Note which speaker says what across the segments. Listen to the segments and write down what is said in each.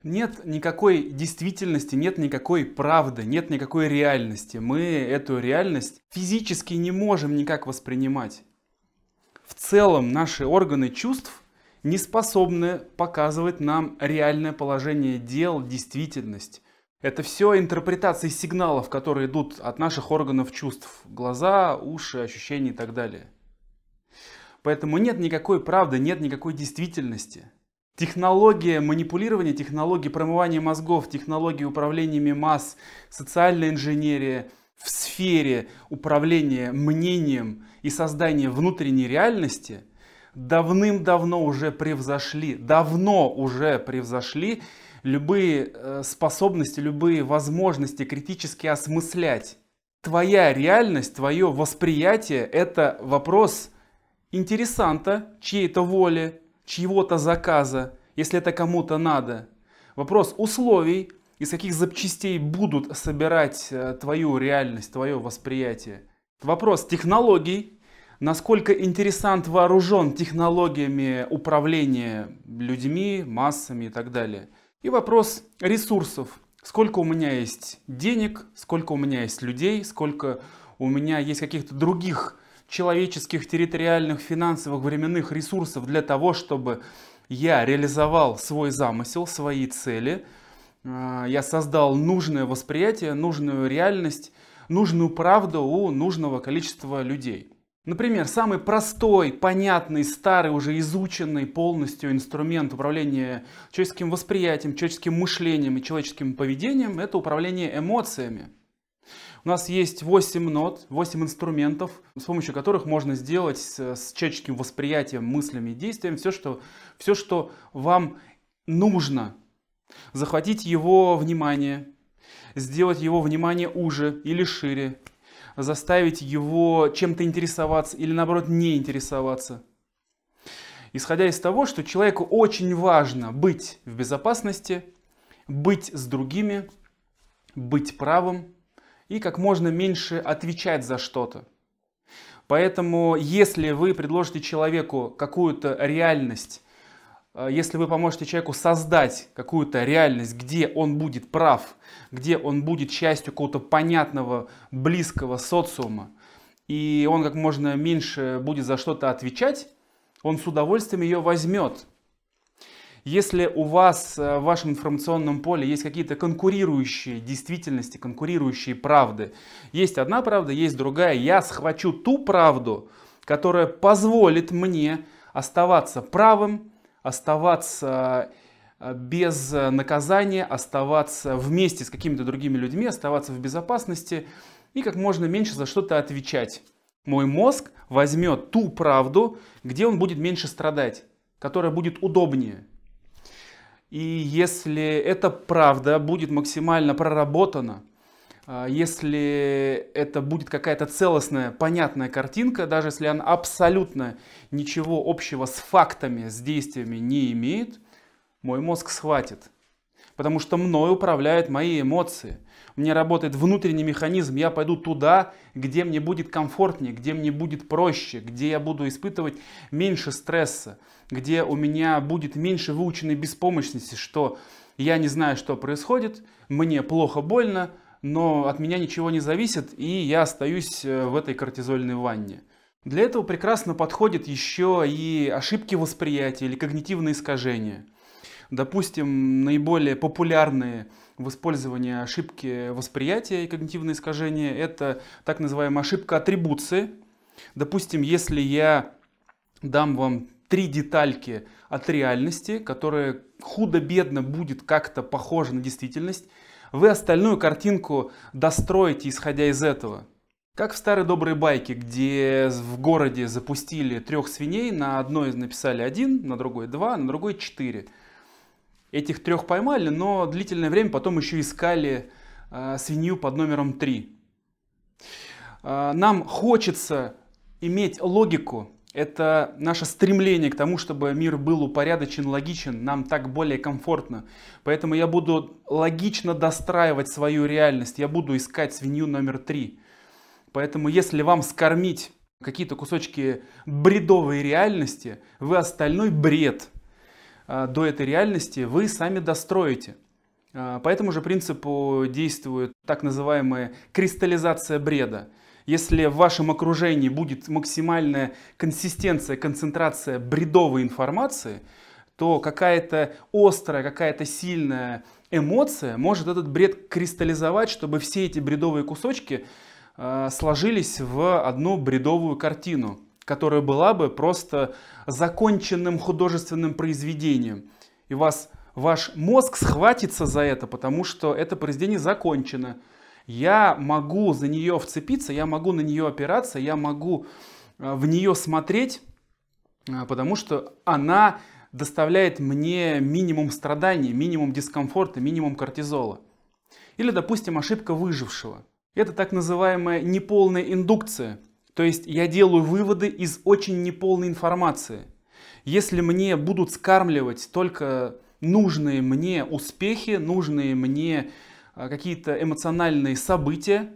Speaker 1: Нет никакой действительности, нет никакой правды, нет никакой реальности. Мы эту реальность физически не можем никак воспринимать. В целом наши органы чувств не способны показывать нам реальное положение дел, действительность. Это все интерпретации сигналов, которые идут от наших органов чувств. Глаза, уши, ощущения и так далее. Поэтому нет никакой правды, нет никакой действительности. Технология манипулирования, технология промывания мозгов, технология управления масс, социальная инженерия в сфере управления мнением и создания внутренней реальности давным-давно уже превзошли, любые способности, любые возможности критически осмыслять. Твоя реальность, твое восприятие – это вопрос интересанта, чьей-то воли, чьего-то заказа, если это кому-то надо. Вопрос условий, из каких запчастей будут собирать твою реальность, твое восприятие. Вопрос технологий, насколько интересант вооружен технологиями управления людьми, массами и так далее. И вопрос ресурсов. Сколько у меня есть денег, сколько у меня есть людей, сколько у меня есть каких-то других человеческих, территориальных, финансовых, временных ресурсов для того, чтобы я реализовал свой замысел, свои цели, я создал нужное восприятие, нужную реальность, нужную правду у нужного количества людей. Например, самый простой, понятный, старый, уже изученный полностью инструмент управления человеческим восприятием, человеческим мышлением и человеческим поведением – это управление эмоциями. У нас есть 8 нот, 8 инструментов, с помощью которых можно сделать с человеческим восприятием, мыслями и действием все, что вам нужно. Захватить его внимание, сделать его внимание уже или шире, заставить его чем-то интересоваться или наоборот не интересоваться. Исходя из того, что человеку очень важно быть в безопасности, быть с другими, быть правым, и как можно меньше отвечать за что-то. Поэтому, если вы предложите человеку какую-то реальность, если вы поможете человеку создать какую-то реальность, где он будет прав, где он будет частью какого-то понятного, близкого социума, и он как можно меньше будет за что-то отвечать, он с удовольствием ее возьмет. Если у вас в вашем информационном поле есть какие-то конкурирующие действительности, конкурирующие правды, есть одна правда, есть другая, я схвачу ту правду, которая позволит мне оставаться правым, оставаться без наказания, оставаться вместе с какими-то другими людьми, оставаться в безопасности и как можно меньше за что-то отвечать. Мой мозг возьмет ту правду, где он будет меньше страдать, которая будет удобнее. И если эта правда будет максимально проработана, если это будет какая-то целостная, понятная картинка, даже если она абсолютно ничего общего с фактами, с действиями не имеет, мой мозг схватит. Потому что мной управляют мои эмоции. У меня работает внутренний механизм. Я пойду туда, где мне будет комфортнее, где мне будет проще, где я буду испытывать меньше стресса, где у меня будет меньше выученной беспомощности, что я не знаю, что происходит, мне плохо, больно, но от меня ничего не зависит, и я остаюсь в этой кортизольной ванне. Для этого прекрасно подходят еще и ошибки восприятия или когнитивные искажения. Допустим, наиболее популярные в использовании ошибки восприятия и когнитивные искажения – это так называемая ошибка атрибуции. Допустим, если я дам вам 3 детальки от реальности, которые худо-бедно будет как-то похожа на действительность, вы остальную картинку достроите, исходя из этого. Как в старой доброй байке, где в городе запустили 3 свиней, на одной написали 1, на другой 2, на другой 4. Этих 3 поймали, но длительное время потом еще искали свинью под номером 3. Нам хочется иметь логику. Это наше стремление к тому, чтобы мир был упорядочен, логичен. Нам так более комфортно. Поэтому я буду логично достраивать свою реальность. Я буду искать свинью номер 3. Поэтому если вам скормить какие-то кусочки бредовой реальности, вы остальной бред до этой реальности, вы сами достроите. По этому же принципу действует так называемая кристаллизация бреда. Если в вашем окружении будет максимальная консистенция, концентрация бредовой информации, то какая-то острая, какая-то сильная эмоция может этот бред кристаллизовать, чтобы все эти бредовые кусочки сложились в одну бредовую картину, которая была бы просто законченным художественным произведением. И ваш мозг схватится за это, потому что это произведение закончено. Я могу за нее вцепиться, я могу на нее опираться, я могу в нее смотреть, потому что она доставляет мне минимум страданий, минимум дискомфорта, минимум кортизола. Или, допустим, ошибка выжившего. Это так называемая неполная индукция. То есть я делаю выводы из очень неполной информации. Если мне будут скармливать только нужные мне успехи, нужные мне какие-то эмоциональные события,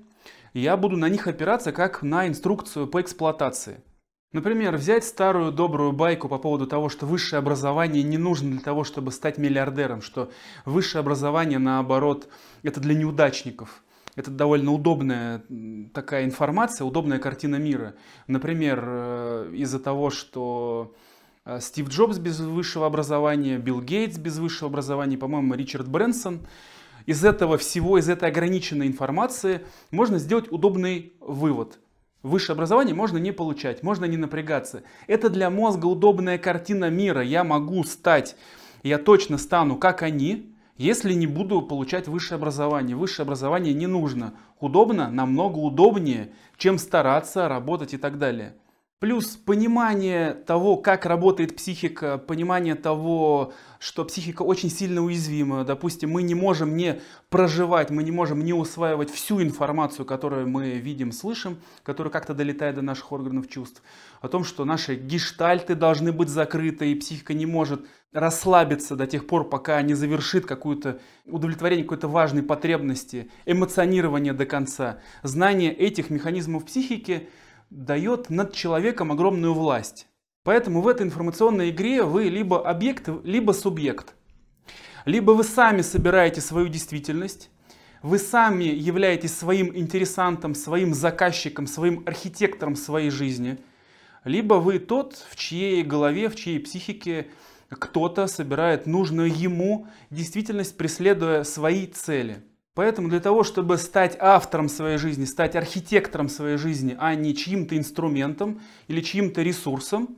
Speaker 1: я буду на них опираться как на инструкцию по эксплуатации. Например, взять старую добрую байку по поводу того, что высшее образование не нужно для того, чтобы стать миллиардером, что высшее образование, наоборот, это для неудачников. Это довольно удобная такая информация, удобная картина мира. Например, из-за того, что Стив Джобс без высшего образования, Билл Гейтс без высшего образования, по-моему, Ричард Брэнсон. Из этого всего, из этой ограниченной информации можно сделать удобный вывод. Высшее образование можно не получать, можно не напрягаться. Это для мозга удобная картина мира. Я точно стану как они, если не буду получать высшее образование. Высшее образование не нужно. Удобно, намного удобнее, чем стараться, работать и так далее. Плюс понимание того, как работает психика, понимание того, что психика очень сильно уязвима. Допустим, мы не можем не проживать, мы не можем не усваивать всю информацию, которую мы видим, слышим, которая как-то долетает до наших органов чувств. О том, что наши гештальты должны быть закрыты, и психика не может расслабиться до тех пор, пока не завершит какое-то удовлетворение какой-то важной потребности, эмоционирование до конца. Знание этих механизмов психики дает над человеком огромную власть. Поэтому в этой информационной игре вы либо объект, либо субъект. Либо вы сами собираете свою действительность, вы сами являетесь своим интересантом, своим заказчиком, своим архитектором своей жизни, либо вы тот, в чьей голове, в чьей психике кто-то собирает нужную ему действительность, преследуя свои цели. Поэтому для того, чтобы стать автором своей жизни, стать архитектором своей жизни, а не чьим-то инструментом или чьим-то ресурсом,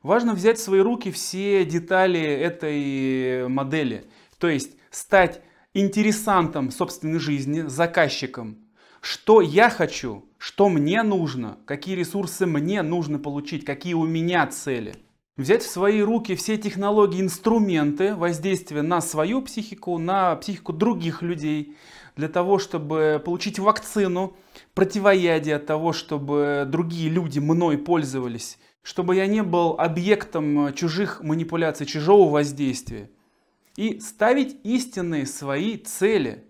Speaker 1: важно взять в свои руки все детали этой модели. То есть стать интересантом собственной жизни, заказчиком. Что я хочу, что мне нужно, какие ресурсы мне нужно получить, какие у меня цели. Взять в свои руки все технологии, инструменты воздействия на свою психику, на психику других людей, для того, чтобы получить вакцину, противоядие от того, чтобы другие люди мной пользовались, чтобы я не был объектом чужих манипуляций, чужого воздействия. И ставить истинные свои цели,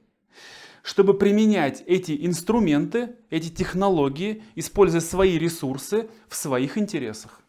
Speaker 1: чтобы применять эти инструменты, эти технологии, используя свои ресурсы в своих интересах.